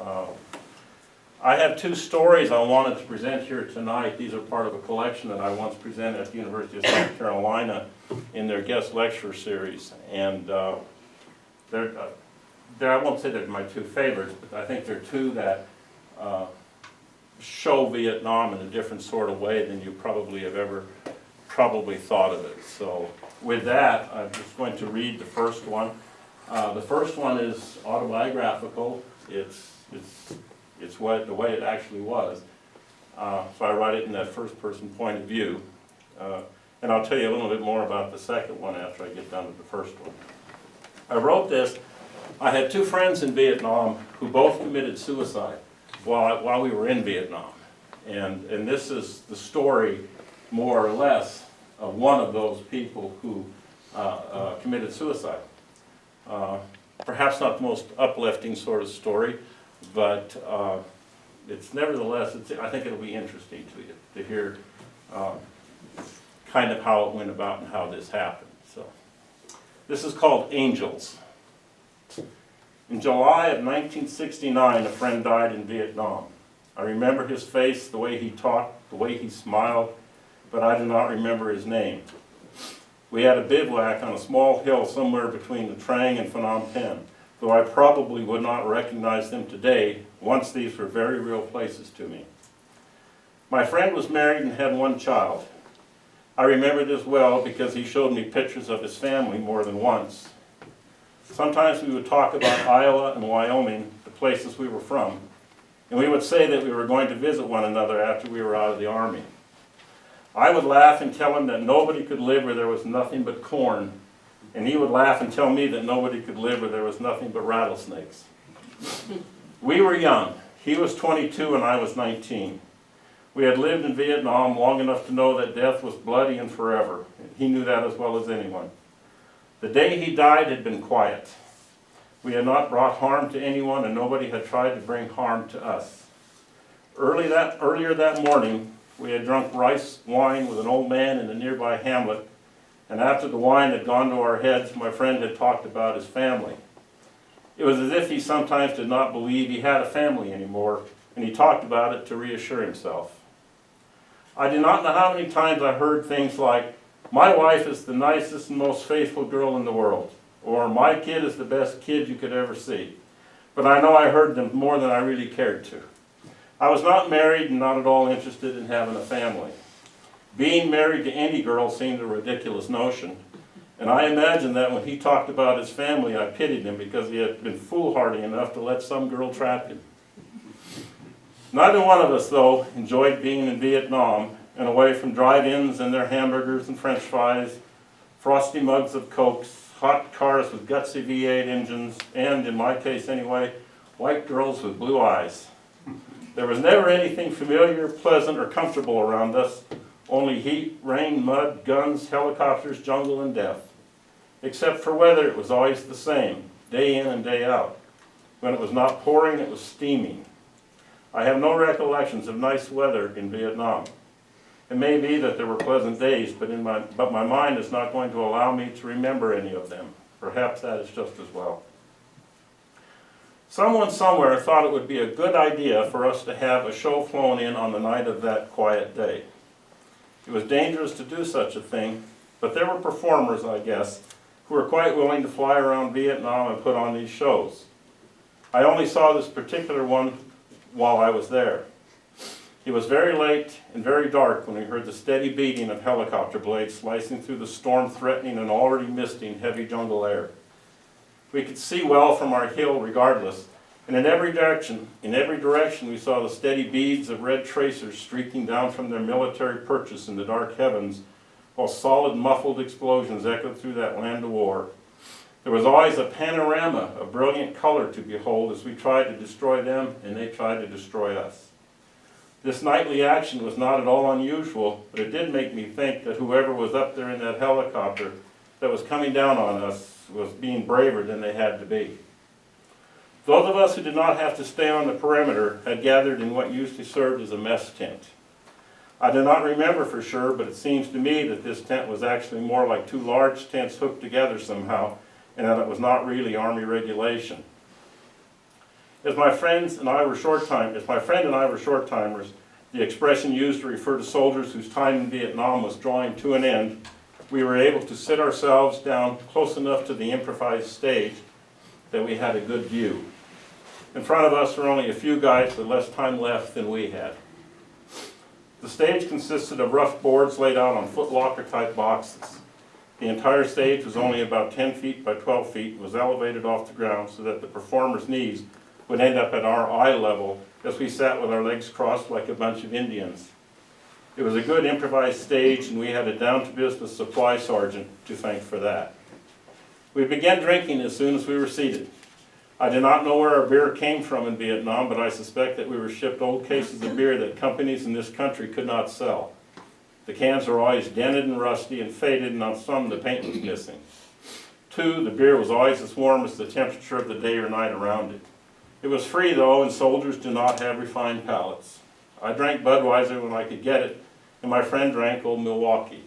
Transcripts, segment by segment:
I have two stories I wanted to present here tonight. These are part of a collection that I once presented at the University of South Carolina in their guest lecture series. And I won't say they're my two favorites, but I think they're two that show Vietnam in a different sort of way than you probably have ever thought of it. So with that, I'm just going to read the first one. The first one is autobiographical. It's the way it actually was. So I write it in that first person point of view. And I'll tell you a little bit more about the second one after I get done with the first one. I wrote this. I had two friends in Vietnam who both committed suicide while we were in Vietnam. And this is the story, more or less, of one of those people who committed suicide. Perhaps not the most uplifting sort of story, but it's nevertheless, I think it'll be interesting to you to hear kind of how it went about and how this happened. So, this is called Angels. In July of 1969, a friend died in Vietnam. I remember his face, the way he talked, the way he smiled, but I do not remember his name. We had a bivouac on a small hill somewhere between the Trang and Phnom Penh, though I probably would not recognize them today. Once these were very real places to me. My friend was married and had one child. I remember this well because he showed me pictures of his family more than once. Sometimes we would talk about Iowa and Wyoming, the places we were from, and we would say that we were going to visit one another after we were out of the Army. I would laugh and tell him that nobody could live where there was nothing but corn, and he would laugh and tell me that nobody could live where there was nothing but rattlesnakes. We were young. He was 22 and I was 19. We had lived in Vietnam long enough to know that death was bloody and forever. He knew that as well as anyone. The day he died had been quiet. We had not brought harm to anyone and nobody had tried to bring harm to us. Earlier that morning, we had drunk rice wine with an old man in a nearby hamlet, and after the wine had gone to our heads, my friend had talked about his family. It was as if he sometimes did not believe he had a family anymore, and he talked about it to reassure himself. I do not know how many times I heard things like, "My wife is the nicest and most faithful girl in the world," or "My kid is the best kid you could ever see." But I know I heard them more than I really cared to. I was not married and not at all interested in having a family. Being married to any girl seemed a ridiculous notion, and I imagine that when he talked about his family, I pitied him because he had been foolhardy enough to let some girl trap him. Neither one of us, though, enjoyed being in Vietnam and away from drive-ins and their hamburgers and french fries, frosty mugs of Cokes, hot cars with gutsy V8 engines, and, in my case anyway, white girls with blue eyes. There was never anything familiar, pleasant, or comfortable around us, only heat, rain, mud, guns, helicopters, jungle, and death. Except for weather, it was always the same, day in and day out. When it was not pouring, it was steaming. I have no recollections of nice weather in Vietnam. It may be that there were pleasant days, but my mind is not going to allow me to remember any of them. Perhaps that is just as well. Someone somewhere thought it would be a good idea for us to have a show flown in on the night of that quiet day. It was dangerous to do such a thing, but there were performers, I guess, who were quite willing to fly around Vietnam and put on these shows. I only saw this particular one while I was there. It was very late and very dark when we heard the steady beating of helicopter blades slicing through the storm-threatening and already misting heavy jungle air. We could see well from our hill regardless, and in every direction we saw the steady beads of red tracers streaking down from their military perches in the dark heavens, while solid muffled explosions echoed through that land of war. There was always a panorama of brilliant color to behold as we tried to destroy them and they tried to destroy us. This nightly action was not at all unusual, but it did make me think that whoever was up there in that helicopter that was coming down on us was being braver than they had to be. Those of us who did not have to stay on the perimeter had gathered in what usually served as a mess tent. I do not remember for sure, but it seems to me that this tent was actually more like two large tents hooked together somehow, and that it was not really Army regulation. As my friend and I were short-timers, the expression used to refer to soldiers whose time in Vietnam was drawing to an end, we were able to sit ourselves down close enough to the improvised stage that we had a good view. In front of us were only a few guys with less time left than we had. The stage consisted of rough boards laid out on footlocker-type boxes. The entire stage was only about 10 feet by 12 feet and was elevated off the ground so that the performers' knees would end up at our eye level as we sat with our legs crossed like a bunch of Indians. It was a good improvised stage, and we had a down-to-business supply sergeant to thank for that. We began drinking as soon as we were seated. I do not know where our beer came from in Vietnam, but I suspect that we were shipped old cases of beer that companies in this country could not sell. The cans are always dented and rusty and faded, and on some the paint was missing. 2, the beer was always as warm as the temperature of the day or night around it. It was free though, and soldiers do not have refined palates. I drank Budweiser when I could get it, and my friend drank Old Milwaukee.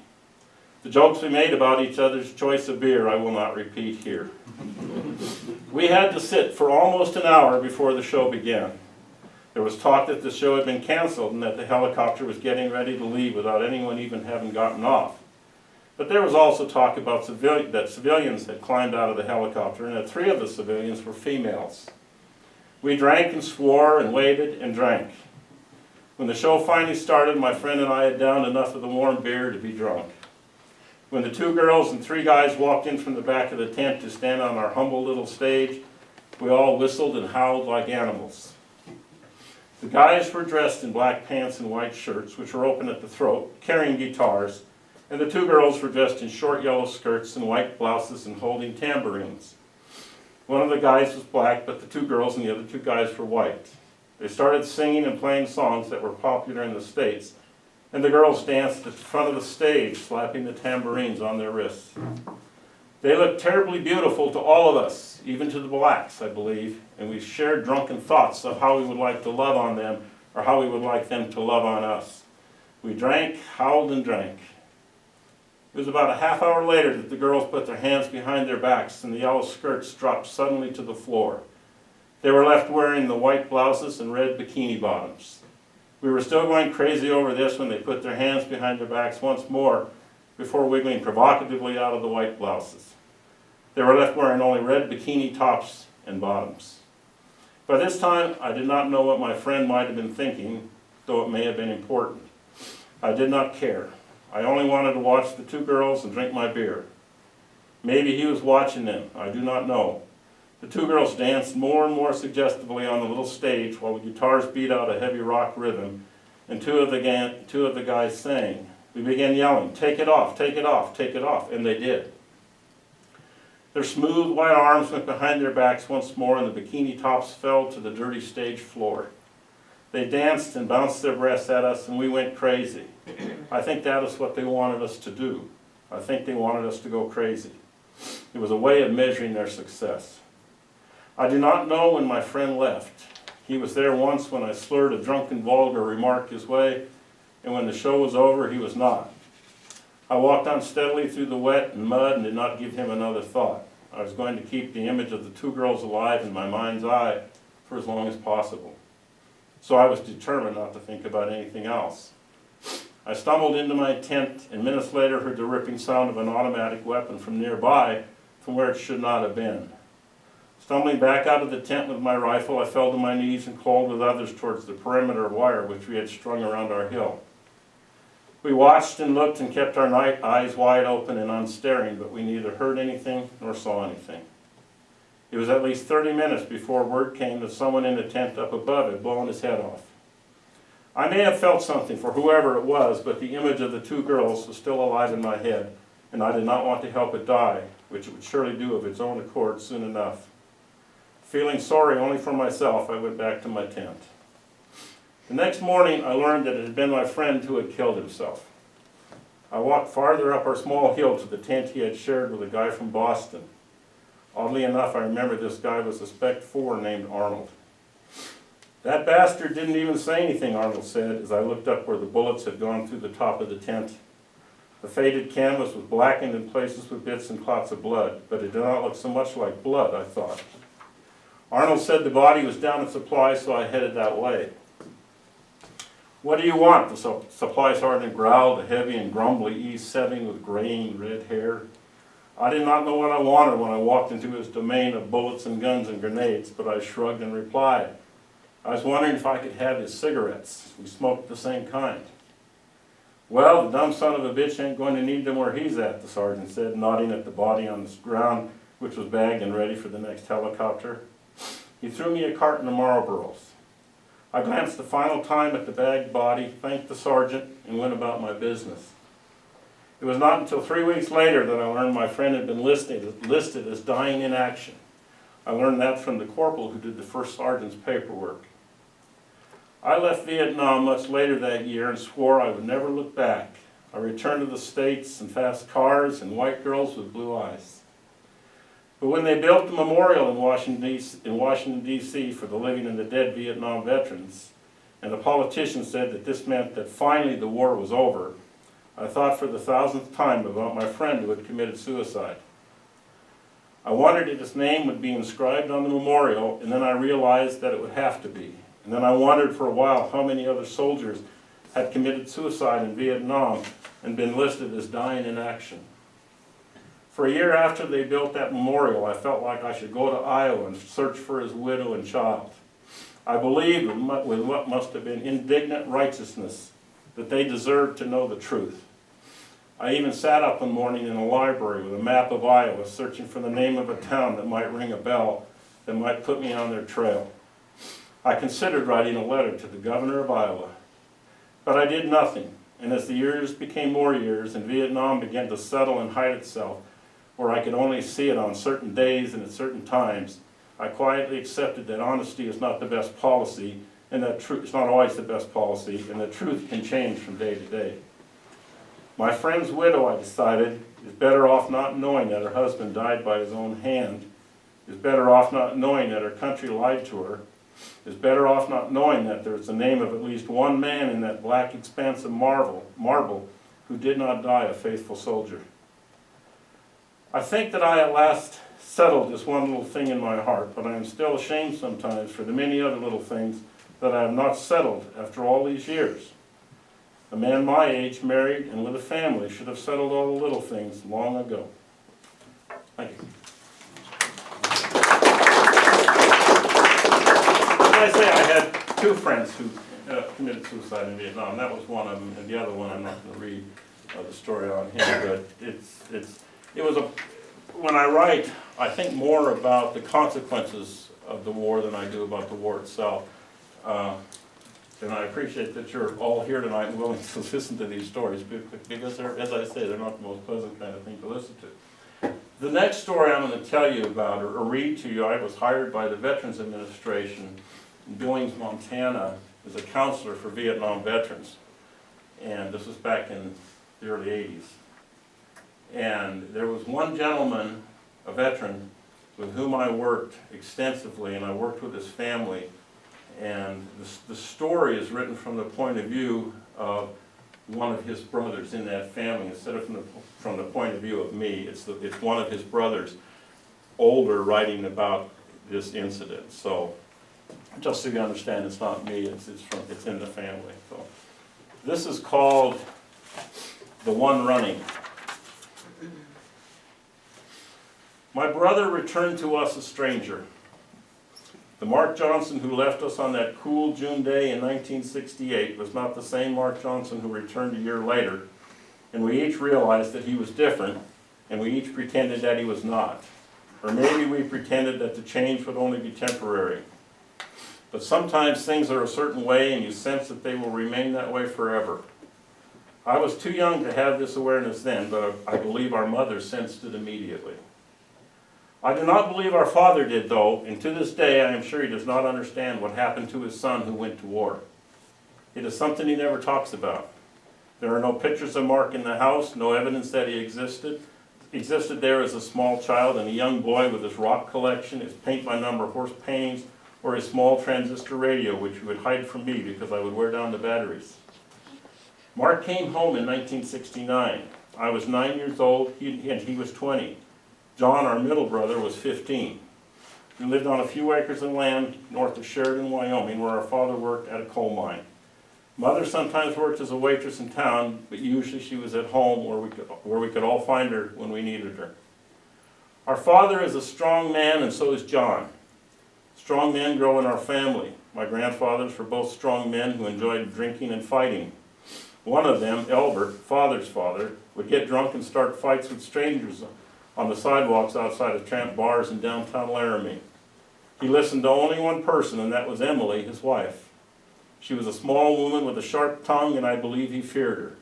The jokes we made about each other's choice of beer I will not repeat here. We had to sit for almost an hour before the show began. There was talk that the show had been canceled and that the helicopter was getting ready to leave without anyone even having gotten off. But there was also talk about that civilians had climbed out of the helicopter and that 3 of the civilians were females. We drank and swore and waited and drank. When the show finally started, my friend and I had downed enough of the warm beer to be drunk. When the 2 girls and 3 guys walked in from the back of the tent to stand on our humble little stage, we all whistled and howled like animals. The guys were dressed in black pants and white shirts, which were open at the throat, carrying guitars, and the 2 girls were dressed in short yellow skirts and white blouses and holding tambourines. One of the guys was black, but the 2 girls and the other 2 guys were white. They started singing and playing songs that were popular in the States, and the girls danced at the front of the stage, slapping the tambourines on their wrists. They looked terribly beautiful to all of us, even to the blacks, I believe, and we shared drunken thoughts of how we would like to love on them, or how we would like them to love on us. We drank, howled, and drank. It was about a half hour later that the girls put their hands behind their backs and the yellow skirts dropped suddenly to the floor. They were left wearing the white blouses and red bikini bottoms. We were still going crazy over this when they put their hands behind their backs once more before wiggling provocatively out of the white blouses. They were left wearing only red bikini tops and bottoms. By this time, I did not know what my friend might have been thinking, though it may have been important. I did not care. I only wanted to watch the 2 girls and drink my beer. Maybe he was watching them, I do not know. The 2 girls danced more and more suggestively on the little stage while the guitars beat out a heavy rock rhythm, and two of the guys sang. We began yelling, "Take it off, take it off, take it off," and they did. Their smooth white arms went behind their backs once more, and the bikini tops fell to the dirty stage floor. They danced and bounced their breasts at us, and we went crazy. I think that is what they wanted us to do. I think they wanted us to go crazy. It was a way of measuring their success. I do not know when my friend left. He was there once when I slurred a drunken, vulgar remark his way, and when the show was over, he was not. I walked on steadily through the wet and mud and did not give him another thought. I was going to keep the image of the 2 girls alive in my mind's eye for as long as possible. So I was determined not to think about anything else. I stumbled into my tent, and minutes later heard the ripping sound of an automatic weapon from nearby, from where it should not have been. Stumbling back out of the tent with my rifle, I fell to my knees and crawled with others towards the perimeter wire which we had strung around our hill. We watched and looked and kept our night eyes wide open and unstaring, but we neither heard anything nor saw anything. It was at least 30 minutes before word came that someone in the tent up above had blown his head off. I may have felt something for whoever it was, but the image of the 2 girls was still alive in my head, and I did not want to help it die, which it would surely do of its own accord soon enough. Feeling sorry only for myself, I went back to my tent. The next morning, I learned that it had been my friend who had killed himself. I walked farther up our small hill to the tent he had shared with a guy from Boston. Oddly enough, I remember this guy was a Spec 4 named Arnold. "That bastard didn't even say anything," Arnold said, as I looked up where the bullets had gone through the top of the tent. The faded canvas was blackened in places with bits and clots of blood, but it did not look so much like blood, I thought. Arnold said the body was down at supply, so I headed that way. "What do you want?" the supply sergeant growled, a heavy and grumbly E7 with graying red hair. I did not know what I wanted when I walked into his domain of bullets and guns and grenades, but I shrugged and replied. I was wondering if I could have his cigarettes. We smoked the same kind. "Well, the dumb son of a bitch ain't going to need them where he's at," the sergeant said, nodding at the body on the ground, which was bagged and ready for the next helicopter. He threw me a carton of Marlboros. I glanced the final time at the bagged body, thanked the sergeant, and went about my business. It was not until 3 weeks later that I learned my friend had been listed as dying in action. I learned that from the corporal who did the first sergeant's paperwork. I left Vietnam much later that year and swore I would never look back. I returned to the States in fast cars and white girls with blue eyes. But when they built the memorial in Washington, D.C. for the living and the dead Vietnam veterans, and the politicians said that this meant that finally the war was over, I thought for the 1000th time about my friend who had committed suicide. I wondered if his name would be inscribed on the memorial, and then I realized that it would have to be. And then I wondered for a while how many other soldiers had committed suicide in Vietnam and been listed as dying in action. For a year after they built that memorial, I felt like I should go to Iowa and search for his widow and child. I believed with what must have been indignant righteousness that they deserved to know the truth. I even sat up one morning in a library with a map of Iowa, searching for the name of a town that might ring a bell, that might put me on their trail. I considered writing a letter to the governor of Iowa, but I did nothing. And as the years became more years and Vietnam began to settle and hide itself, where I could only see it on certain days and at certain times, I quietly accepted that honesty is not the best policy, and that it's not always the best policy, and the truth can change from day to day. My friend's widow, I decided, is better off not knowing that her husband died by his own hand, is better off not knowing that her country lied to her, is better off not knowing that there is the name of at least one man in that black expanse of marble who did not die a faithful soldier. I think that I at last settled this one little thing in my heart, but I am still ashamed sometimes for the many other little things that I have not settled after all these years. A man my age, married and with a family, should have settled all the little things long ago. Thank you. As I say, I had two friends who committed suicide in Vietnam. That was one of them, and the other one I'm not going to read the story on him, but when I write, I think more about the consequences of the war than I do about the war itself. And I appreciate that you're all here tonight and willing to listen to these stories, because as I say, they're not the most pleasant kind of thing to listen to. The next story I'm going to tell you about, or read to you, I was hired by the Veterans Administration in Billings, Montana, as a counselor for Vietnam veterans. And this was back in the early 80s. And there was one gentleman, a veteran, with whom I worked extensively, and I worked with his family. And the story is written from the point of view of one of his brothers in that family, instead of from the point of view of me. It's one of his brothers, older, writing about this incident. So just so you understand, it's not me, it's in the family. So this is called The One Running. My brother returned to us a stranger. The Mark Johnson who left us on that cool June day in 1968 was not the same Mark Johnson who returned a year later, and we each realized that he was different, and we each pretended that he was not. Or maybe we pretended that the change would only be temporary. But sometimes things are a certain way, and you sense that they will remain that way forever. I was too young to have this awareness then, but I believe our mother sensed it immediately. I do not believe our father did, though, and to this day I am sure he does not understand what happened to his son who went to war. It is something he never talks about. There are no pictures of Mark in the house, no evidence that he existed there as a small child and a young boy with his rock collection, his paint-by-number horse paintings, or his small transistor radio, which he would hide from me because I would wear down the batteries. Mark came home in 1969. I was 9 years old, and he was 20. John, our middle brother, was 15. We lived on a few acres of land north of Sheridan, Wyoming, where our father worked at a coal mine. Mother sometimes worked as a waitress in town, but usually she was at home where we could all find her when we needed her. Our father is a strong man, and so is John. Strong men grow in our family. My grandfathers were both strong men who enjoyed drinking and fighting. One of them, Albert, father's father, would get drunk and start fights with strangers on the sidewalks outside of tramp bars in downtown Laramie. He listened to only one person, and that was Emily, his wife. She was a small woman with a sharp tongue, and I believe he feared her.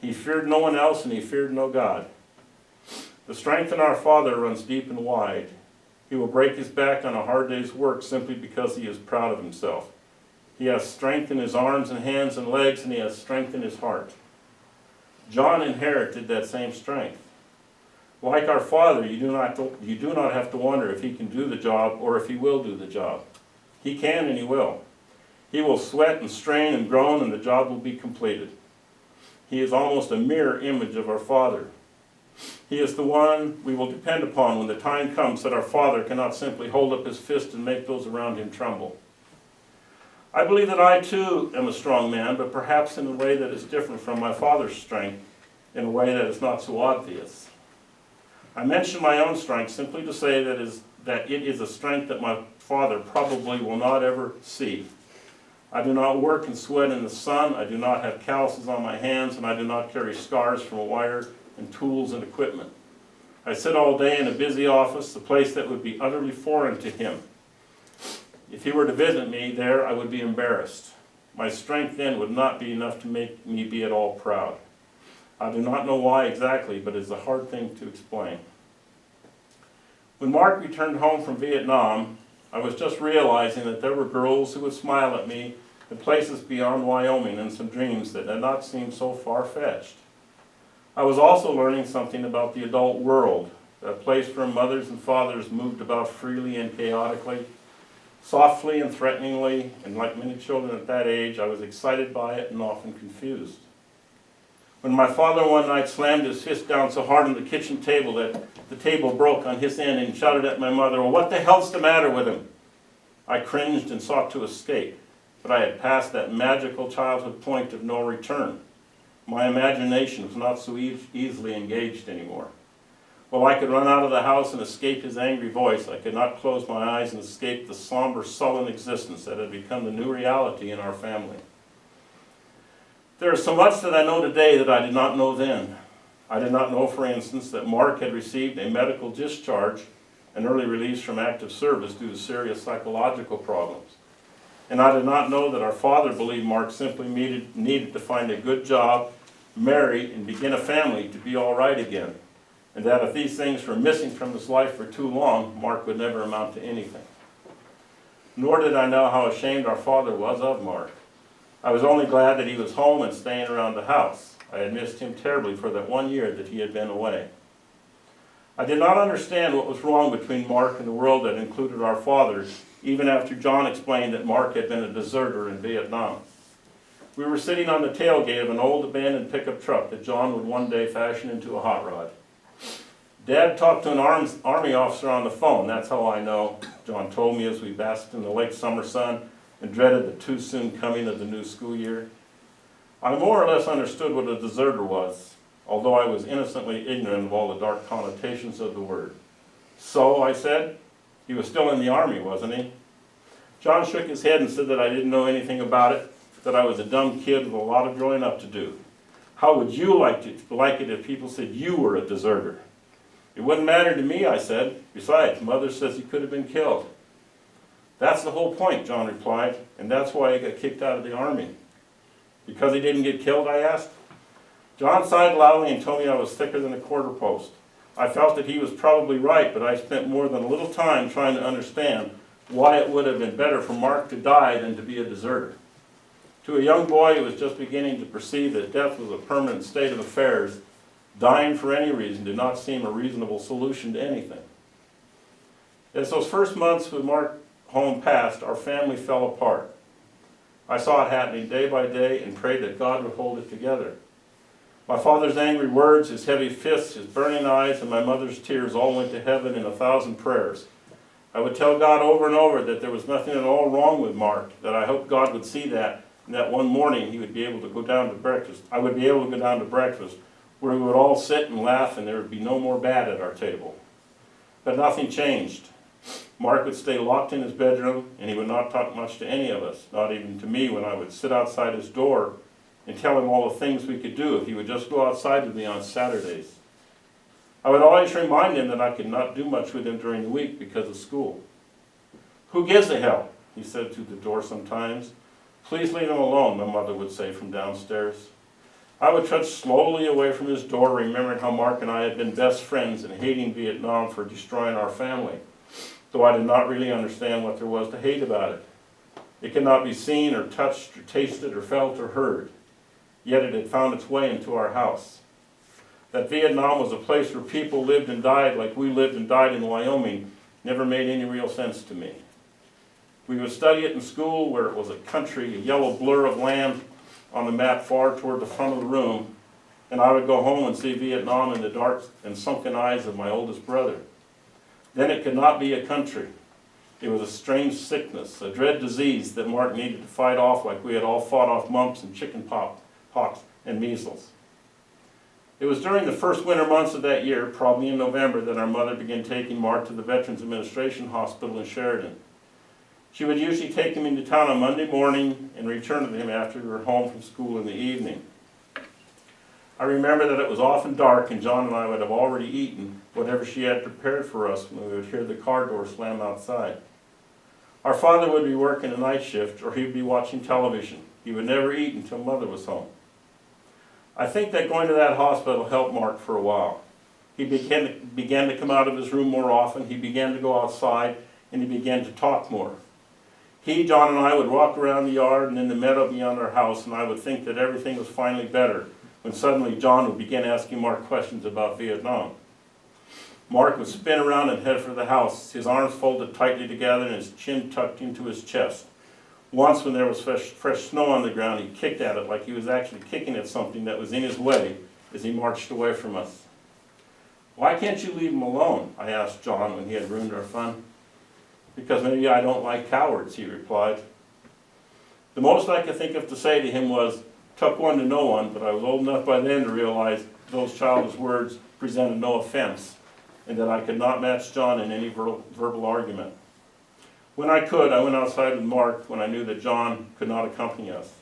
He feared no one else, and he feared no God. The strength in our father runs deep and wide. He will break his back on a hard day's work simply because he is proud of himself. He has strength in his arms and hands and legs, and he has strength in his heart. John inherited that same strength. Like our father, you do not have to wonder if he can do the job or if he will do the job. He can and he will. He will sweat and strain and groan, and the job will be completed. He is almost a mirror image of our father. He is the one we will depend upon when the time comes that our father cannot simply hold up his fist and make those around him tremble. I believe that I too am a strong man, but perhaps in a way that is different from my father's strength, in a way that is not so obvious. I mention my own strength simply to say that it is a strength that my father probably will not ever see. I do not work and sweat in the sun, I do not have calluses on my hands, and I do not carry scars from wire and tools and equipment. I sit all day in a busy office, a place that would be utterly foreign to him. If he were to visit me there, I would be embarrassed. My strength then would not be enough to make me be at all proud. I do not know why exactly, but it's a hard thing to explain. When Mark returned home from Vietnam, I was just realizing that there were girls who would smile at me in places beyond Wyoming and some dreams that had not seemed so far-fetched. I was also learning something about the adult world, that place where mothers and fathers moved about freely and chaotically, softly and threateningly, and like many children at that age, I was excited by it and often confused. When my father one night slammed his fist down so hard on the kitchen table that the table broke on his end and shouted at my mother, "Well, what the hell's the matter with him?" I cringed and sought to escape, but I had passed that magical childhood point of no return. My imagination was not so easily engaged anymore. While I could run out of the house and escape his angry voice, I could not close my eyes and escape the somber, sullen existence that had become the new reality in our family. There is so much that I know today that I did not know then. I did not know, for instance, that Mark had received a medical discharge, an early release from active service due to serious psychological problems. And I did not know that our father believed Mark simply needed to find a good job, marry, and begin a family to be all right again. And that if these things were missing from his life for too long, Mark would never amount to anything. Nor did I know how ashamed our father was of Mark. I was only glad that he was home and staying around the house. I had missed him terribly for that 1 year that he had been away. I did not understand what was wrong between Mark and the world that included our father, even after John explained that Mark had been a deserter in Vietnam. We were sitting on the tailgate of an old abandoned pickup truck that John would one day fashion into a hot rod. Dad talked to an Army officer on the phone, that's how I know, John told me as we basked in the late summer sun and dreaded the too soon coming of the new school year. I more or less understood what a deserter was, although I was innocently ignorant of all the dark connotations of the word. So, I said, he was still in the Army, wasn't he? John shook his head and said that I didn't know anything about it, that I was a dumb kid with a lot of growing up to do. How would you like it if people said you were a deserter? It wouldn't matter to me, I said. Besides, Mother says he could have been killed. That's the whole point, John replied, and that's why he got kicked out of the Army. Because he didn't get killed, I asked. John sighed loudly and told me I was thicker than a quarter post. I felt that he was probably right, but I spent more than a little time trying to understand why it would have been better for Mark to die than to be a deserter. To a young boy who was just beginning to perceive that death was a permanent state of affairs, dying for any reason did not seem a reasonable solution to anything. As those first months with Mark home passed, our family fell apart. I saw it happening day by day and prayed that God would hold it together. My father's angry words, his heavy fists, his burning eyes, and my mother's tears all went to heaven in 1,000 prayers. I I would tell God over and over that there was nothing at all wrong with Mark, that I hoped God would see that, and that one morning he would be able to go down to breakfast. I would be able to go down to breakfast, where we would all sit and laugh and there would be no more bad at our table. But nothing changed. Mark would stay locked in his bedroom, and he would not talk much to any of us, not even to me when I would sit outside his door and tell him all the things we could do if he would just go outside with me on Saturdays. I would always remind him that I could not do much with him during the week because of school. "Who gives a hell?" he said through the door sometimes. "Please leave him alone," my mother would say from downstairs. I would trudge slowly away from his door, remembering how Mark and I had been best friends and hating Vietnam for destroying our family, though I did not really understand what there was to hate about it. It could not be seen or touched or tasted or felt or heard, yet it had found its way into our house. That Vietnam was a place where people lived and died like we lived and died in Wyoming never made any real sense to me. We would study it in school, where it was a country, a yellow blur of land on the map far toward the front of the room, and I would go home and see Vietnam in the dark and sunken eyes of my oldest brother. Then it could not be a country. It was a strange sickness, a dread disease that Mark needed to fight off like we had all fought off mumps and chicken pox and measles. It was during the first winter months of that year, probably in November, that our mother began taking Mark to the Veterans Administration Hospital in Sheridan. She would usually take him into town on Monday morning and return with him after we were home from school in the evening. I remember that it was often dark and John and I would have already eaten whatever she had prepared for us when we would hear the car door slam outside. Our father would be working a night shift or he would be watching television. He would never eat until Mother was home. I think that going to that hospital helped Mark for a while. He began to come out of his room more often, he began to go outside, and he began to talk more. He, John, and I would walk around the yard and in the meadow beyond our house, and I would think that everything was finally better, when suddenly John would begin asking Mark questions about Vietnam. Mark would spin around and head for the house, his arms folded tightly together and his chin tucked into his chest. Once, when there was fresh snow on the ground, he kicked at it like he was actually kicking at something that was in his way as he marched away from us. "Why can't you leave him alone?" I asked John when he had ruined our fun. "Because maybe I don't like cowards," he replied. The most I could think of to say to him was, "Tuck one to no one," but I was old enough by then to realize those childish words presented no offense, and that I could not match John in any verbal argument. When I could, I went outside with Mark when I knew that John could not accompany us.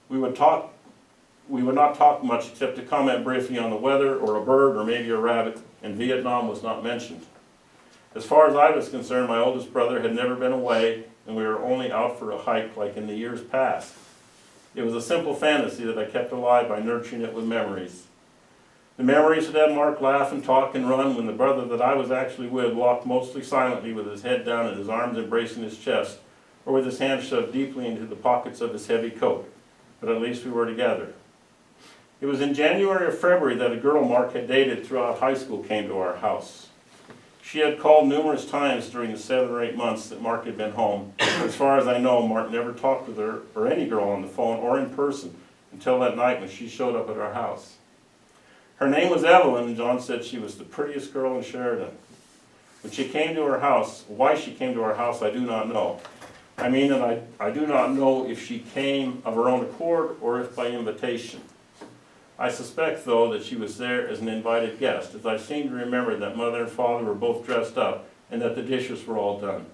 We would not talk much except to comment briefly on the weather or a bird or maybe a rabbit, and Vietnam was not mentioned. As far as I was concerned, my oldest brother had never been away, and we were only out for a hike like in the years past. It was a simple fantasy that I kept alive by nurturing it with memories. The memories that had Mark laugh and talk and run when the brother that I was actually with walked mostly silently with his head down and his arms embracing his chest, or with his hands shoved deeply into the pockets of his heavy coat. But at least we were together. It was in January or February that a girl Mark had dated throughout high school came to our house. She had called numerous times during the 7 or 8 months that Mark had been home. As far as I know, Mark never talked with her or any girl on the phone or in person until that night when she showed up at our house. Her name was Evelyn, and John said she was the prettiest girl in Sheridan. When she came to our house, why she came to our house, I do not know. I mean that I do not know if she came of her own accord or if by invitation. I suspect, though, that she was there as an invited guest, as I seem to remember that Mother and Father were both dressed up and that the dishes were all done.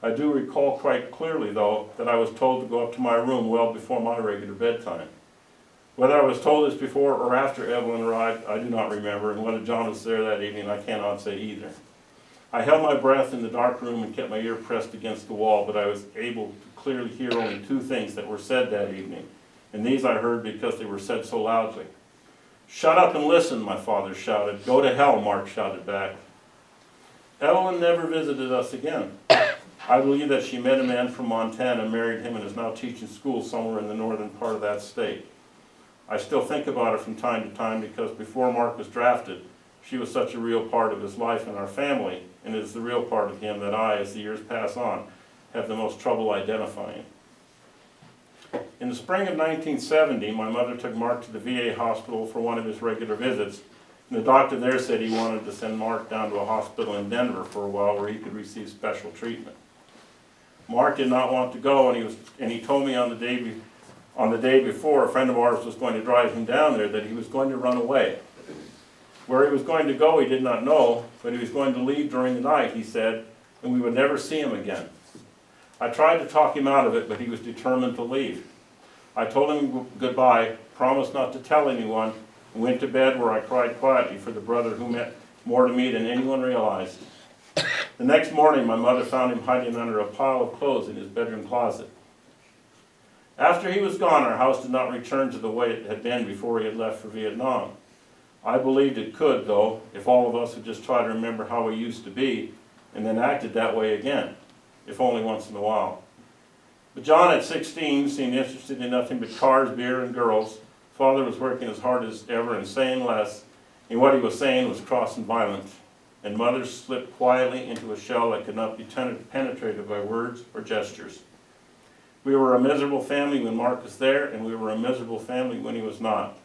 I do recall quite clearly, though, that I was told to go up to my room well before my regular bedtime. Whether I was told this before or after Evelyn arrived, I do not remember, and whether John was there that evening, I cannot say either. I held my breath in the dark room and kept my ear pressed against the wall, but I was able to clearly hear only 2 things that were said that evening, and these I heard because they were said so loudly. "Shut up and listen," my father shouted. "Go to hell," Mark shouted back. Evelyn never visited us again. I believe that she met a man from Montana, married him, and is now teaching school somewhere in the northern part of that state. I still think about her from time to time because before Mark was drafted, she was such a real part of his life and our family, and it is the real part of him that I, as the years pass on, have the most trouble identifying. In the spring of 1970, my mother took Mark to the VA hospital for one of his regular visits, And the doctor there said he wanted to send Mark down to a hospital in Denver for a while where he could receive special treatment. Mark did not want to go, and he told me on the day before, a friend of ours was going to drive him down there, that he was going to run away. Where he was going to go, he did not know, but he was going to leave during the night, he said, and we would never see him again. I tried to talk him out of it, but he was determined to leave. I told him goodbye, promised not to tell anyone, and went to bed where I cried quietly for the brother who meant more to me than anyone realized. The next morning, my mother found him hiding under a pile of clothes in his bedroom closet. After he was gone, our house did not return to the way it had been before he had left for Vietnam. I believed it could, though, if all of us would just try to remember how we used to be, and then acted that way again, if only once in a while. But John, at 16, seemed interested in nothing but cars, beer, and girls. Father was working as hard as ever and saying less, and what he was saying was cross and violent. And Mother slipped quietly into a shell that could not be penetrated by words or gestures. We were a miserable family when Mark was there, and we were a miserable family when he was not.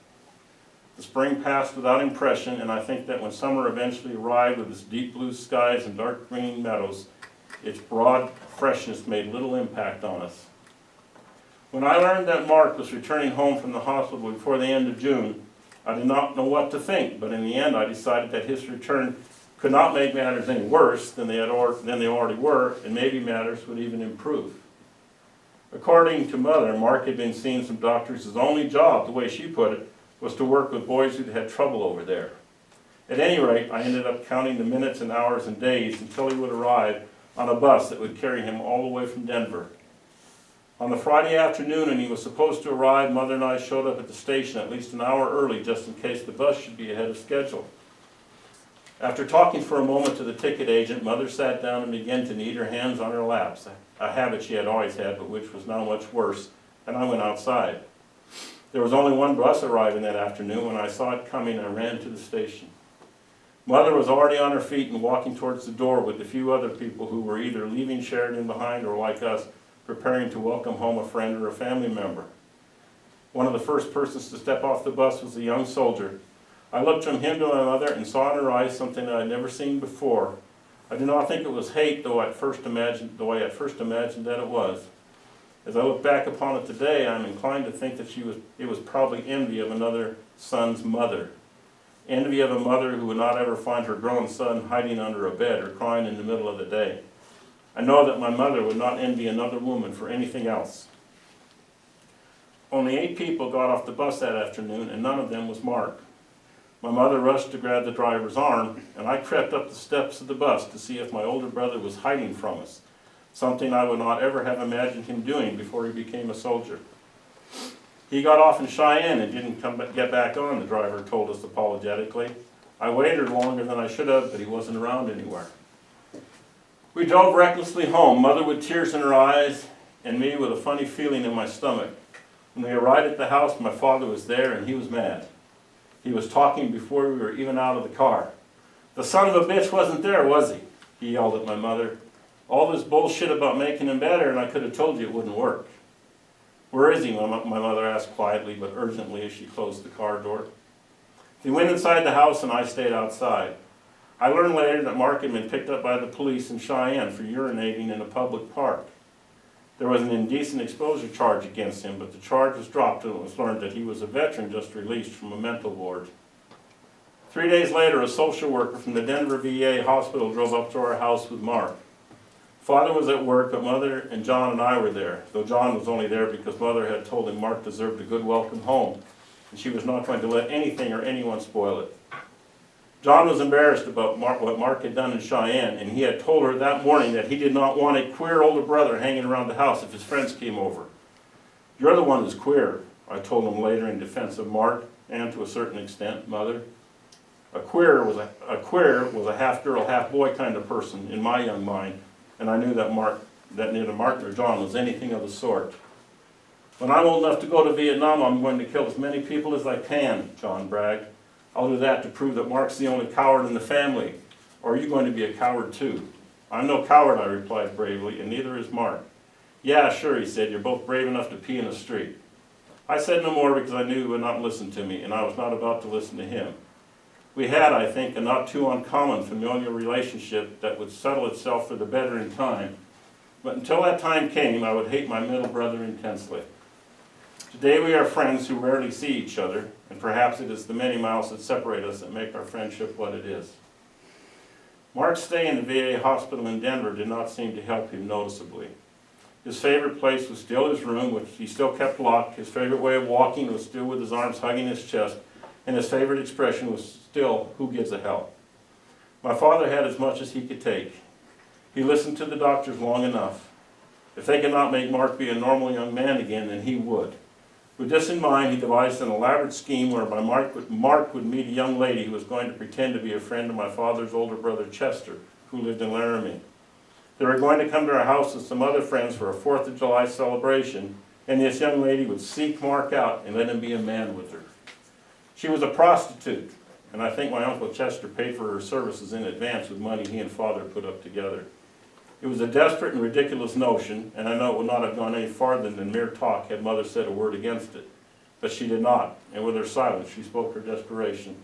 The spring passed without impression, and I think that when summer eventually arrived with its deep blue skies and dark green meadows, its broad freshness made little impact on us. When I learned that Mark was returning home from the hospital before the end of June, I did not know what to think, but in the end I decided that his return could not make matters any worse than they already were, and maybe matters would even improve. According to Mother, Mark had been seeing some doctors. His only job, the way she put it, was to work with boys who'd had trouble over there. At any rate, I ended up counting the minutes and hours and days until he would arrive on a bus that would carry him all the way from Denver. On the Friday afternoon, and he was supposed to arrive, Mother and I showed up at the station at least an hour early just in case the bus should be ahead of schedule. After talking for a moment to the ticket agent, Mother sat down and began to knead her hands on her laps, a habit she had always had, but which was now much worse, and I went outside. There was only one bus arriving that afternoon. When I saw it coming, I ran to the station. Mother was already on her feet and walking towards the door with a few other people who were either leaving Sheridan behind or, like us, preparing to welcome home a friend or a family member. One of the first persons to step off the bus was a young soldier. I looked from him to my mother and saw in her eyes something that I had never seen before. I do not think it was hate, though I at first imagined that it was. As I look back upon it today, I am inclined to think that it was probably envy of another son's mother. Envy of a mother who would not ever find her grown son hiding under a bed or crying in the middle of the day. I know that my mother would not envy another woman for anything else. Only 8 people got off the bus that afternoon, and none of them was Mark. My mother rushed to grab the driver's arm, and I crept up the steps of the bus to see if my older brother was hiding from us, something I would not ever have imagined him doing before he became a soldier. He got off in Cheyenne and didn't get back on, the driver told us apologetically. I waited longer than I should have, but he wasn't around anywhere. We drove recklessly home, Mother with tears in her eyes, and me with a funny feeling in my stomach. When we arrived at the house, my father was there, and he was mad. He was talking before we were even out of the car. "The son of a bitch wasn't there, was he?" he yelled at my mother. "All this bullshit about making him better, and I could have told you it wouldn't work." "Where is he?" my mother asked quietly but urgently as she closed the car door. He went inside the house and I stayed outside. I learned later that Mark had been picked up by the police in Cheyenne for urinating in a public park. There was an indecent exposure charge against him, but the charge was dropped and it was learned that he was a veteran just released from a mental ward. 3 days later, a social worker from the Denver VA hospital drove up to our house with Mark. Father was at work, but Mother and John and I were there, though John was only there because Mother had told him Mark deserved a good welcome home, and she was not going to let anything or anyone spoil it. John was embarrassed about what Mark had done in Cheyenne, and he had told her that morning that he did not want a queer older brother hanging around the house if his friends came over. "You're the one who's queer," I told him later in defense of Mark, and to a certain extent, Mother. A queer was a half-girl, half-boy kind of person in my young mind, and I knew that neither Mark nor John was anything of the sort. "When I'm old enough to go to Vietnam, I'm going to kill as many people as I can," John bragged. "I'll do that to prove that Mark's the only coward in the family. Or are you going to be a coward too?" "I'm no coward," I replied bravely, "and neither is Mark." "Yeah, sure," he said, "you're both brave enough to pee in the street." I said no more because I knew he would not listen to me, and I was not about to listen to him. We had, I think, a not too uncommon familial relationship that would settle itself for the better in time. But until that time came, I would hate my middle brother intensely. Today we are friends who rarely see each other, and perhaps it is the many miles that separate us that make our friendship what it is. Mark's stay in the VA hospital in Denver did not seem to help him noticeably. His favorite place was still his room, which he still kept locked. His favorite way of walking was still with his arms hugging his chest, and his favorite expression was still, "Who gives a hell?" My father had as much as he could take. He listened to the doctors long enough. If they could not make Mark be a normal young man again, then he would. With this in mind, he devised an elaborate scheme whereby Mark would meet a young lady who was going to pretend to be a friend of my father's older brother Chester, who lived in Laramie. They were going to come to our house with some other friends for a 4th of July celebration, and this young lady would seek Mark out and let him be a man with her. She was a prostitute, and I think my Uncle Chester paid for her services in advance with money he and Father put up together. It was a desperate and ridiculous notion, and I know it would not have gone any farther than mere talk had Mother said a word against it. But she did not, and with her silence she spoke her desperation.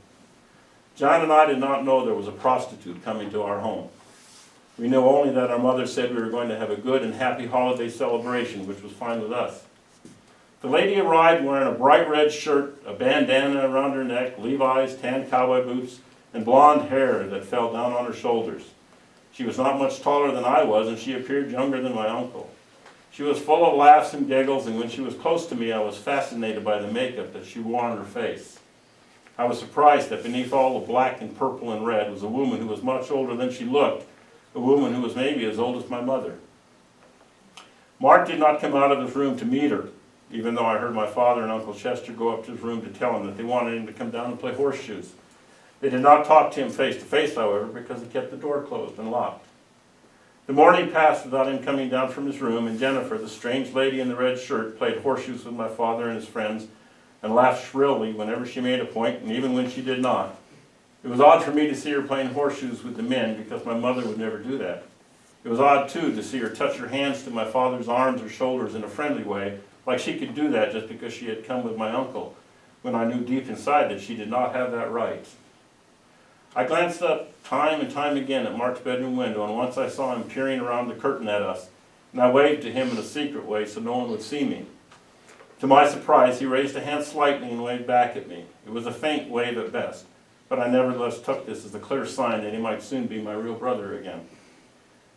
John and I did not know there was a prostitute coming to our home. We knew only that our mother said we were going to have a good and happy holiday celebration, which was fine with us. The lady arrived wearing a bright red shirt, a bandana around her neck, Levi's, tan cowboy boots, and blonde hair that fell down on her shoulders. She was not much taller than I was, and she appeared younger than my uncle. She was full of laughs and giggles, and when she was close to me, I was fascinated by the makeup that she wore on her face. I was surprised that beneath all the black and purple and red was a woman who was much older than she looked, a woman who was maybe as old as my mother. Mark did not come out of his room to meet her, even though I heard my father and Uncle Chester go up to his room to tell him that they wanted him to come down and play horseshoes. They did not talk to him face to face, however, because he kept the door closed and locked. The morning passed without him coming down from his room, and Jennifer, the strange lady in the red shirt, played horseshoes with my father and his friends and laughed shrilly whenever she made a point, and even when she did not. It was odd for me to see her playing horseshoes with the men, because my mother would never do that. It was odd, too, to see her touch her hands to my father's arms or shoulders in a friendly way, like she could do that just because she had come with my uncle, when I knew deep inside that she did not have that right. I glanced up time and time again at Mark's bedroom window, and once I saw him peering around the curtain at us, and I waved to him in a secret way so no one would see me. To my surprise, he raised a hand slightly and waved back at me. It was a faint wave at best, but I nevertheless took this as a clear sign that he might soon be my real brother again.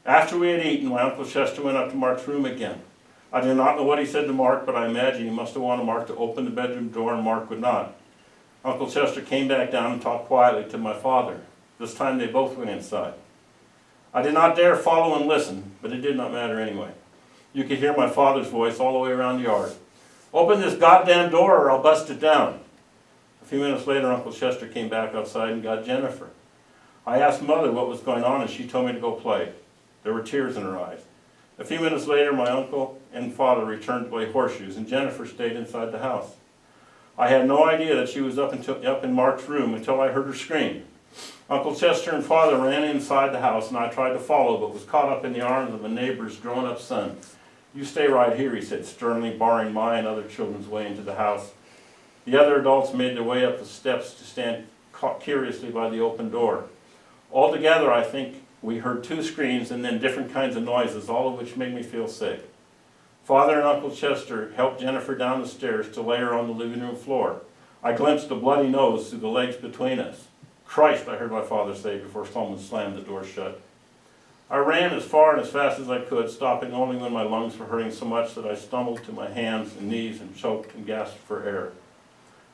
After we had eaten, my Uncle Chester went up to Mark's room again. I do not know what he said to Mark, but I imagine he must have wanted Mark to open the bedroom door, and Mark would not. Uncle Chester came back down and talked quietly to my father. This time they both went inside. I did not dare follow and listen, but it did not matter anyway. You could hear my father's voice all the way around the yard. "Open this goddamn door or I'll bust it down." A few minutes later, Uncle Chester came back outside and got Jennifer. I asked Mother what was going on, and she told me to go play. There were tears in her eyes. A few minutes later, my uncle and father returned to play horseshoes, and Jennifer stayed inside the house. I had no idea that she was up in Mark's room until I heard her scream. Uncle Chester and Father ran inside the house, and I tried to follow, but was caught up in the arms of a neighbor's grown-up son. "You stay right here," he said, sternly, barring my and other children's way into the house. The other adults made their way up the steps to stand curiously by the open door. Altogether, I think we heard 2 screams and then different kinds of noises, all of which made me feel sick. Father and Uncle Chester helped Jennifer down the stairs to lay her on the living room floor. I glimpsed a bloody nose through the legs between us. "Christ," I heard my father say before someone slammed the door shut. I ran as far and as fast as I could, stopping only when my lungs were hurting so much that I stumbled to my hands and knees and choked and gasped for air.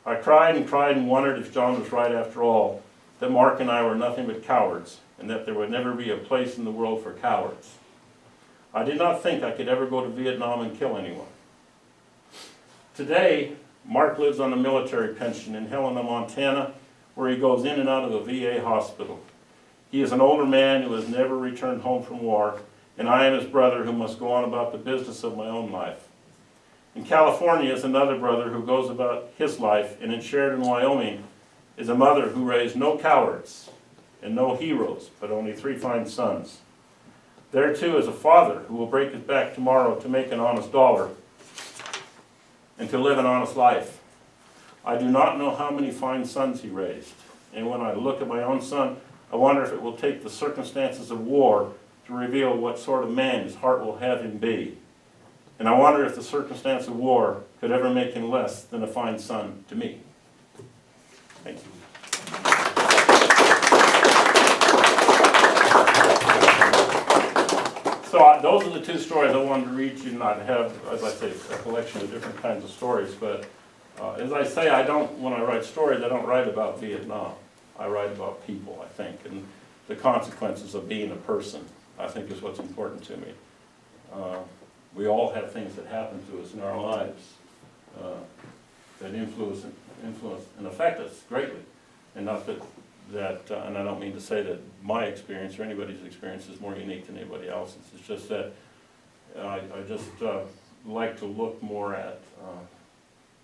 I cried and wondered if John was right after all, that Mark and I were nothing but cowards, and that there would never be a place in the world for cowards. I did not think I could ever go to Vietnam and kill anyone. Today, Mark lives on a military pension in Helena, Montana, where he goes in and out of a VA hospital. He is an older man who has never returned home from war, and I am his brother who must go on about the business of my own life. In California is another brother who goes about his life, and in Chadron, Wyoming, is a mother who raised no cowards and no heroes, but only 3 fine sons. There too is a father who will break his back tomorrow to make an honest dollar and to live an honest life. I do not know how many fine sons he raised, And when I look at my own son, I wonder if it will take the circumstances of war to reveal what sort of man his heart will have him be. And I wonder if the circumstance of war could ever make him less than a fine son to me. Thank you. So those are the two stories I wanted to read you, not have, as I say, a collection of different kinds of stories. But as I say, when I write stories, I don't write about Vietnam. I write about people, I think, and the consequences of being a person, I think, is what's important to me. We all have things that happen to us in our lives that influence and affect us greatly. And not that, and I don't mean to say that my experience or anybody's experience is more unique than anybody else's. It's just that I just like to look more at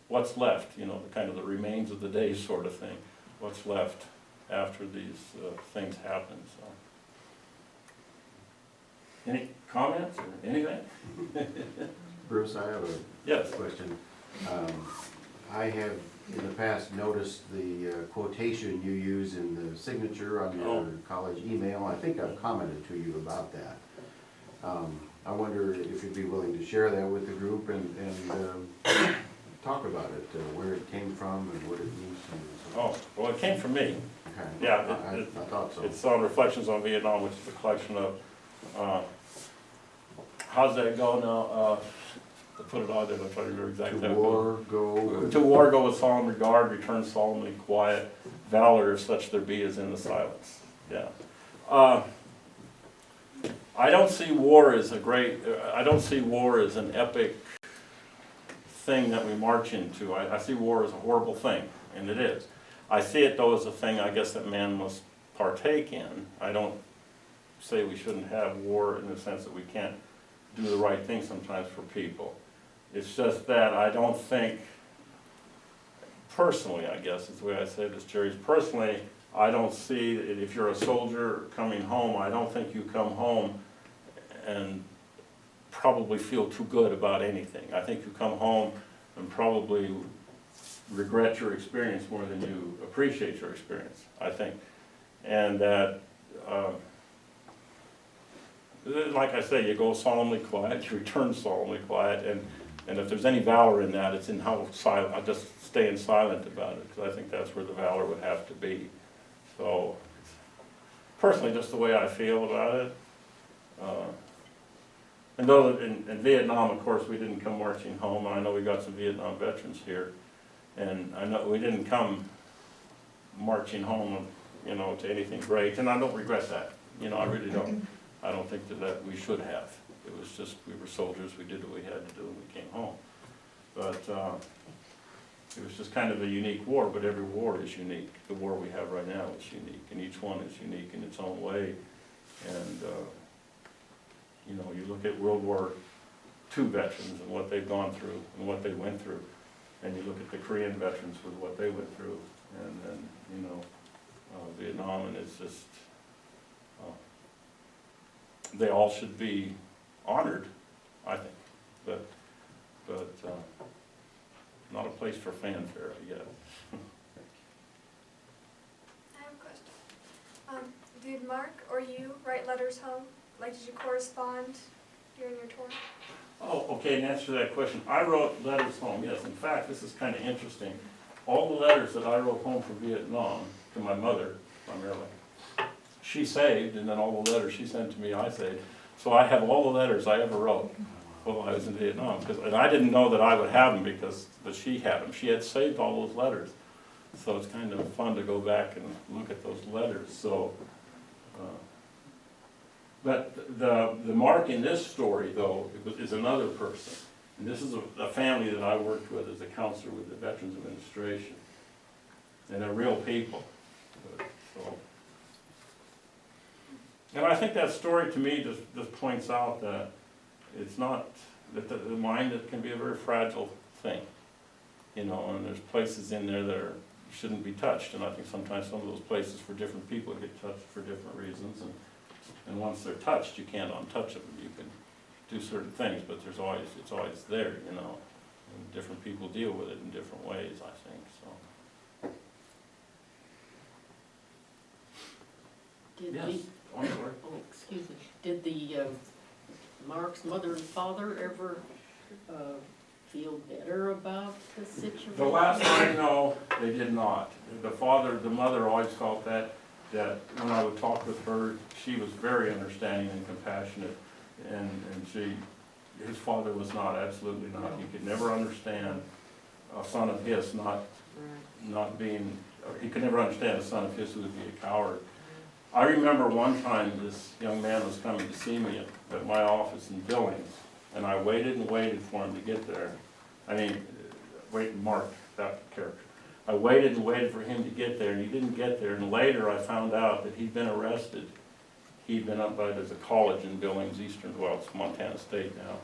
what's left, you know, the kind of the remains of the day sort of thing. What's left after these things happen. So, any comments or anything? Bruce, I have a Yes. question. I have in the past noticed the quotation you use in the signature on your college email. I think I've commented to you about that. I wonder if you'd be willing to share that with the group and talk about it, where it came from and what it means to you. Oh, well, it came from me. Okay. Yeah, I thought so. It's on Reflections on Vietnam, which is a collection of, how's that go now? To put it on there, I'm trying to remember exactly how it goes. To war go with solemn regard, return solemnly quiet, valor if such there be as in the silence. Yeah. I don't see war as I don't see war as an epic thing that we march into. I see war as a horrible thing, and it is. I see it though as a thing, I guess, that man must partake in. I don't say we shouldn't have war in the sense that we can't do the right thing sometimes for people. It's just that I don't think, personally, I guess is the way I say this, Jerry, personally, I don't see, if you're a soldier coming home, I don't think you come home and probably feel too good about anything. I think you come home and probably regret your experience more than you appreciate your experience, I think. And that, like I say, you go solemnly quiet, you return solemnly quiet, and if there's any valor in that, it's in how silent, I'm just staying silent about it, because I think that's where the valor would have to be. So, personally, just the way I feel about it. And though in Vietnam, of course, we didn't come marching home, and I know we got some Vietnam veterans here, and I know we didn't come marching home, you know, to anything great, and I don't regret that. You know, I really don't. I don't think that we should have. It was just, we were soldiers, we did what we had to do, and we came home. But it was just kind of a unique war, but every war is unique. The war we have right now is unique, and each one is unique in its own way. And, you know, you look at World War II veterans and what they've gone through and what they went through, and you look at the Korean veterans with what they went through, and then, you know, Vietnam, and it's just, they all should be honored, I think, but not a place for fanfare, I guess. I have a question. Did Mark or you write letters home? Like, did you correspond during your tour? Oh, okay, in answer to that question, I wrote letters home, yes. In fact, this is kind of interesting. All the letters that I wrote home from Vietnam to my mother, primarily, she saved, and then all the letters she sent to me, I saved. So I have all the letters I ever wrote while I was in Vietnam, and I didn't know that I would have them but she had them. She had saved all those letters. So it's kind of fun to go back and look at those letters. So, but the Mark in this story, though, is another person. And this is a family that I worked with as a counselor with the Veterans Administration. And they're real people. So. And I think that story to me just points out that it's not, that the mind that can be a very fragile thing, you know, and there's places in there that shouldn't be touched, and I think sometimes some of those places for different people get touched for different reasons, and once they're touched, you can't untouch them. You can do certain things, but it's always there, you know, and different people deal with it in different ways, I think, so. Did Yes. the, I'm sorry. oh, excuse me, did the, Mark's mother and father ever, feel better about the situation? The last I know, they did not. The mother always felt that when I would talk with her, she was very understanding and compassionate, and his father was not, absolutely not. He could never understand a son of his not being, he could never understand a son of his who would be a coward. I remember one time this young man was coming to see me at my office in Billings, and I waited and waited for him to get there. Mark, that character. I waited and waited for him to get there, and he didn't get there, and later I found out that he'd been arrested. He'd been up by, there's a college in Billings, well, it's Montana State now.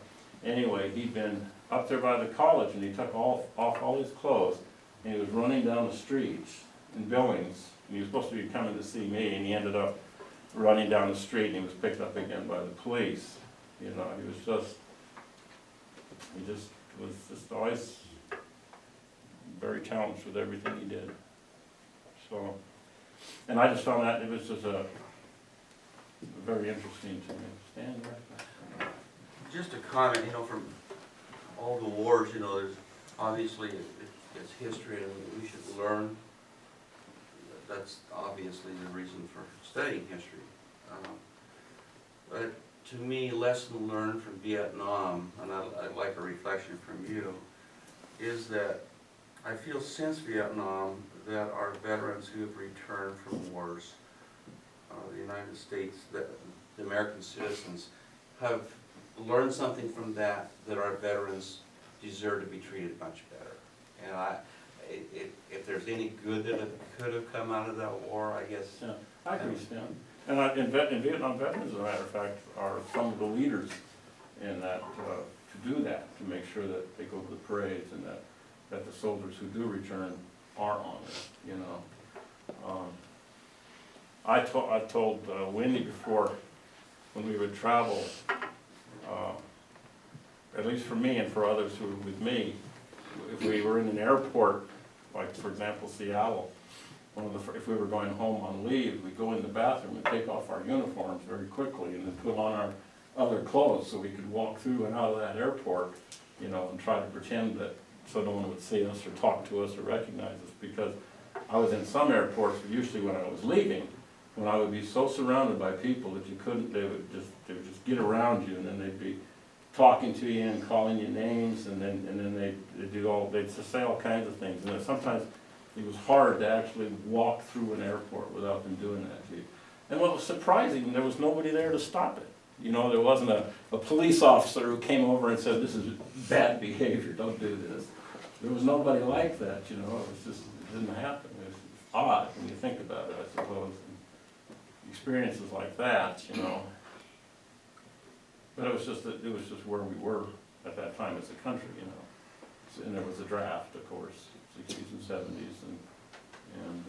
Anyway, he'd been up there by the college, and he took off all his clothes, and he was running down the streets in Billings, and he was supposed to be coming to see me, and he ended up running down the street, and he was picked up again by the police. You know, he was just always very challenged with everything he did. So, and I just found that it was just very interesting to me. Stand right back. Just a comment, from all the wars, there's obviously it's history and we should learn. That's obviously the reason for studying history. But to me, lesson learned from Vietnam, and I'd like a reflection from you, is that I feel since Vietnam that our veterans who have returned from wars, the United States, the American citizens, have learned something from that our veterans deserve to be treated much better. And if there's any good that could have come out of that war, I guess. Yeah, I understand. And Vietnam veterans, as a matter of fact, are some of the leaders in that, to do that, to make sure that they go to the parades and that the soldiers who do return are honored, I told Wendy before, when we would travel, at least for me and for others who were with me, if we were in an airport, like for example Seattle, if we were going home on leave, we'd go in the bathroom and take off our uniforms very quickly and then put on our other clothes so we could walk through and out of that airport, and try to pretend that so no one would see us or talk to us or recognize us. Because I was in some airports, usually when I was leaving, when I would be so surrounded by people that you couldn't, they would just get around you, and then they'd be talking to you and calling you names, and then they'd just say all kinds of things. And then sometimes it was hard to actually walk through an airport without them doing that to you. And what was surprising, there was nobody there to stop it. There wasn't a police officer who came over and said, "This is bad behavior, don't do this." There was nobody like that, it didn't happen. It was odd when you think about it, I suppose. And experiences like that, But it was just where we were at that time as a country, So, and there was a draft, of course, 60s and 70s, and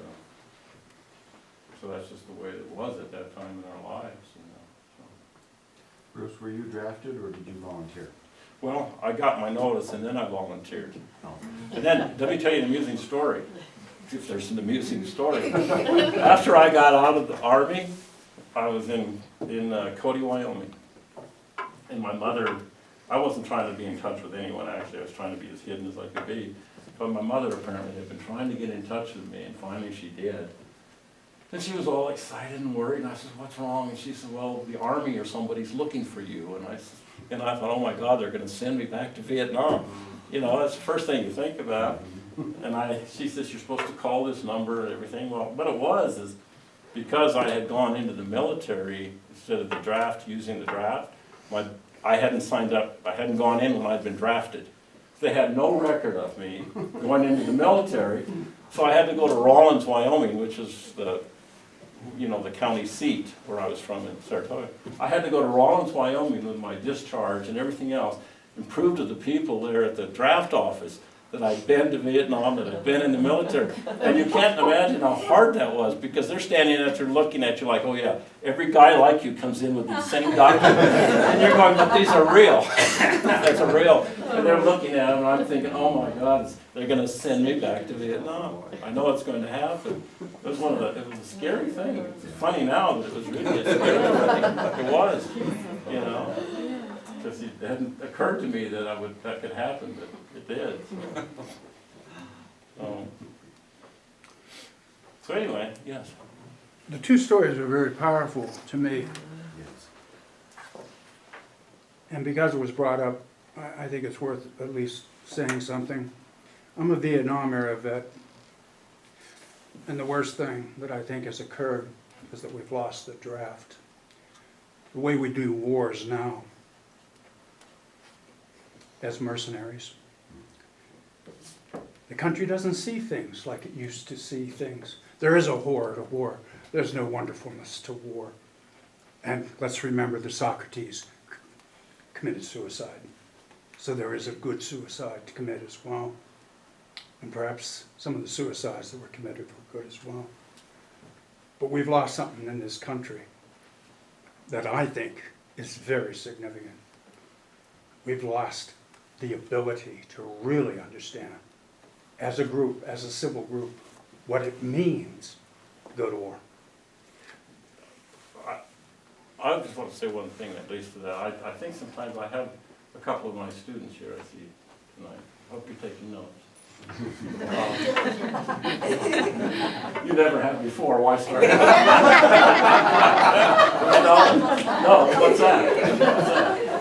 so that's just the way it was at that time in our lives, So. Bruce, were you drafted or did you volunteer? Well, I got my notice and then I volunteered. Oh. And then, let me tell you an amusing story, if there's an amusing story. After I got out of the Army, I was in Cody, Wyoming. And my mother, I wasn't trying to be in touch with anyone actually, I was trying to be as hidden as I could be. But my mother apparently had been trying to get in touch with me, and finally she did. And she was all excited and worried, and I said, "What's wrong?" And she said, "Well, the Army or somebody's looking for you." And I thought, "Oh my God, they're gonna send me back to Vietnam." That's the first thing you think about. And she says, "You're supposed to call this number and everything." Well, what it was is, because I had gone into the military instead of the draft, using the draft, I hadn't signed up, I hadn't gone in when I'd been drafted. They had no record of me going into the military, so I had to go to Rawlins, Wyoming, which is the county seat where I was from in Saratoga. I had to go to Rawlins, Wyoming with my discharge and everything else, and prove to the people there at the draft office that I'd been to Vietnam, that I'd been in the military. And you can't imagine how hard that was, because they're standing at you looking at you like, "Oh yeah, every guy like you comes in with these same documents." And you're going, "But these are real." That's a real. And they're looking at him, and I'm thinking, oh my God, they're gonna send me back to Vietnam. I know it's going to happen. It was it was a scary thing. It's funny now that it was really a scary thing. It was, you know. Because it hadn't occurred to me that that could happen, but it did. So anyway, yes. The two stories are very powerful to me, Yes. and because it was brought up, I think it's worth at least saying something. I'm a Vietnam era vet, and the worst thing that I think has occurred is that we've lost the draft. The way we do wars now, as mercenaries. The country doesn't see things like it used to see things. There is a horror to war. There's no wonderfulness to war. And let's remember that Socrates committed suicide. So there is a good suicide to commit as well. And perhaps some of the suicides that were committed were good as well. But we've lost something in this country that I think is very significant. We've lost the ability to really understand, as a group, as a civil group, what it means to go to war. I just want to say one thing, at least to that. I think sometimes I have a couple of my students here, I see tonight. I hope you're taking notes. You never have before, why start? No, what's that?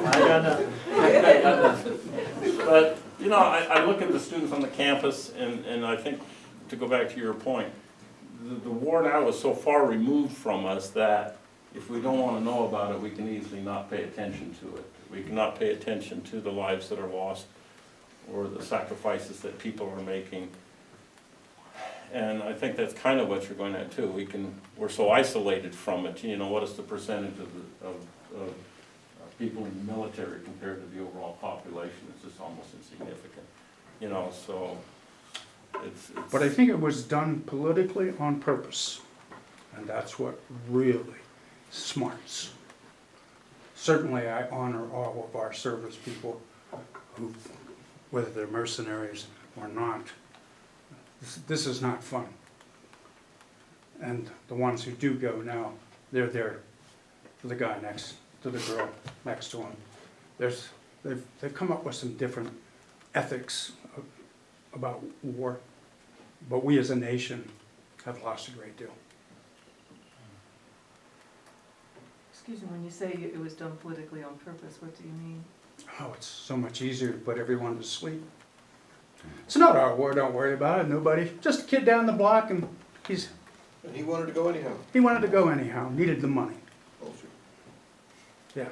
I got nothing. But, you know, I look at the students on the campus, and I think, to go back to your point, the war now is so far removed from us that if we don't want to know about it, we can easily not pay attention to it. We cannot pay attention to the lives that are lost or the sacrifices that people are making. And I think that's kind of what you're going at too. We're so isolated from it. You know, what is the percentage of people in the military compared to the overall population? It's just almost insignificant. You know, so it's But I think it was done politically on purpose. And that's what really smarts. Certainly I honor all of our service people who, whether they're mercenaries or not, this is not fun. And the ones who do go now, they're there for the guy next to the girl next to them. They've come up with some different ethics about war, but we as a nation have lost a great deal. Excuse me, when you say it was done politically on purpose, what do you mean? Oh, it's so much easier to put everyone to sleep. It's not our war, don't worry about it, nobody. Just a kid down the block, and And he wanted to go anyhow. he wanted to go anyhow, needed the money. Bullshit. Yeah.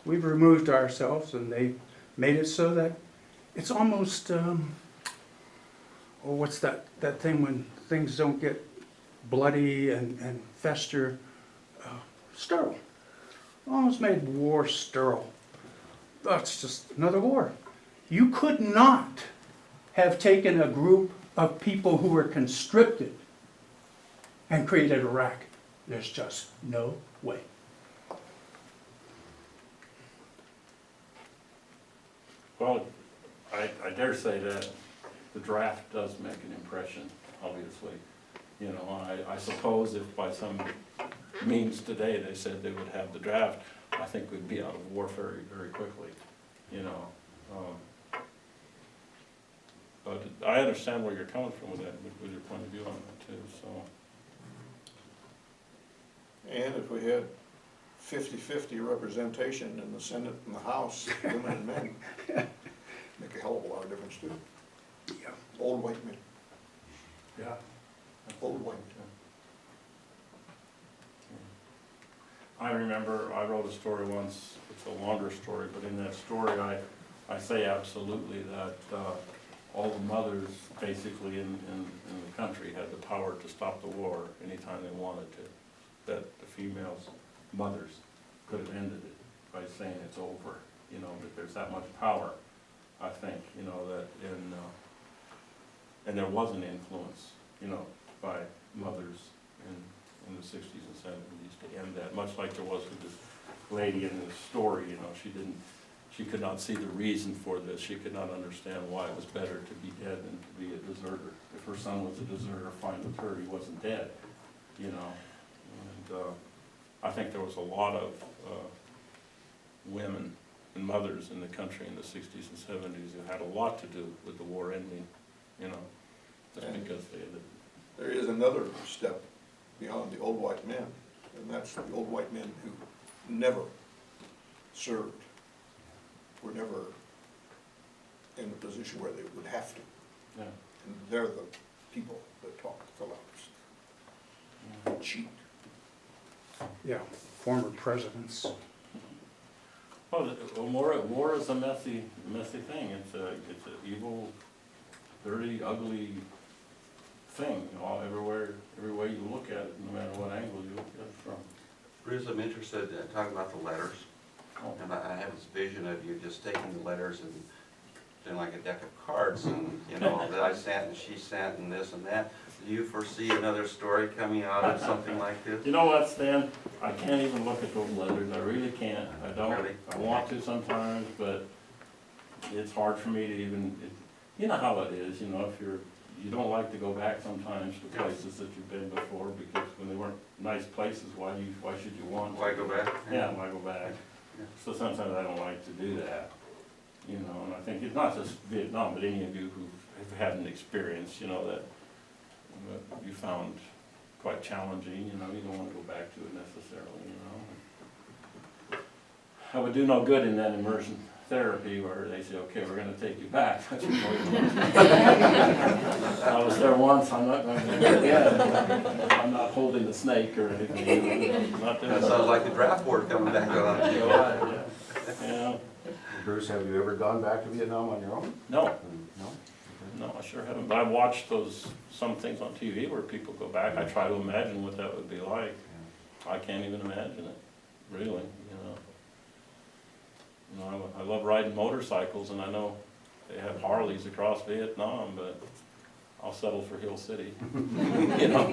We've removed ourselves, and they made it so that it's almost, what's that thing when things don't get bloody and fester? Sterile. Almost made war sterile. That's just another war. You could not have taken a group of people who were conscripted and created Iraq. There's just no way. Well, I dare say that the draft does make an impression, obviously. You know, I suppose if by some means today they said they would have the draft, I think we'd be out of war very, very quickly, you know. But I understand where you're coming from with that, with your point of view on that too, so. And if we had 50-50 representation in the Senate and the House, women and men, make a hell of a lot of difference too. Yeah. Old white men, Yeah. old white men. I remember I wrote a story once, it's a longer story, but in that story I say absolutely that all the mothers basically in the country had the power to stop the war anytime they wanted to. That the females, mothers, could have ended it by saying it's over, you know, that there's that much power, I think, you know, that and there was an influence, you know, by mothers in the 60s and 70s to end that, much like there was with this lady in the story, you know, she could not see the reason for this. She could not understand why it was better to be dead than to be a deserter. If her son was a deserter, fine with her, he wasn't dead, you know. And I think there was a lot of women and mothers in the country in the 60s and 70s who had a lot to do with the war ending, you know, just And because they had. there is another step beyond the old white men, and that's the old white men who never served, were never in a position where they would have to. Yeah. And they're the people that talk the loudest, cheat. Yeah, former presidents. Well, war is a messy thing. It's an evil, dirty, ugly thing, you know, every way you look at it, no matter what angle you look at it from. Bruce, I'm interested in talking about the letters. Oh. And I have this vision of you just taking the letters and doing like a deck of cards and, you know, that I sent and she sent and this and that. Do you foresee another story coming out of something like this? You know what, Stan? I can't even look at those letters. I really can't. I don't. Really? I want to sometimes, but it's hard for me to even, you know how it is, you know, if you don't like to go back sometimes to places that you've been before, because when they weren't nice places, why should you want to? Why go back? Yeah, why go back? Yeah. So sometimes I don't like to do that, you know, and I think it's not just Vietnam, but any of you who have had an experience, you know, that you found quite challenging, you know, you don't want to go back to it necessarily, you know. I would do no good in that immersion therapy where they say, okay, we're gonna take you back. I was there once, I'm not going to do it again. I'm not holding the snake or anything. Not That sounds like the draft board coming back on. Yeah. Bruce, have you ever gone back to Vietnam on your own? No, No? no, I sure haven't, but I've watched some things on TV where people go back. I try to imagine what that would be like. I can't even imagine it, really, you know. You know, I love riding motorcycles, and I know they have Harleys across Vietnam, but I'll settle for Hill City. You know?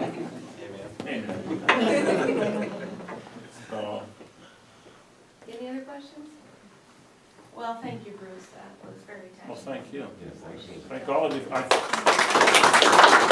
Amen. Amen. So, Any other questions? Well, thank you, Bruce, that was very touching. well, thank you. Yes, thank you. Thank all of you.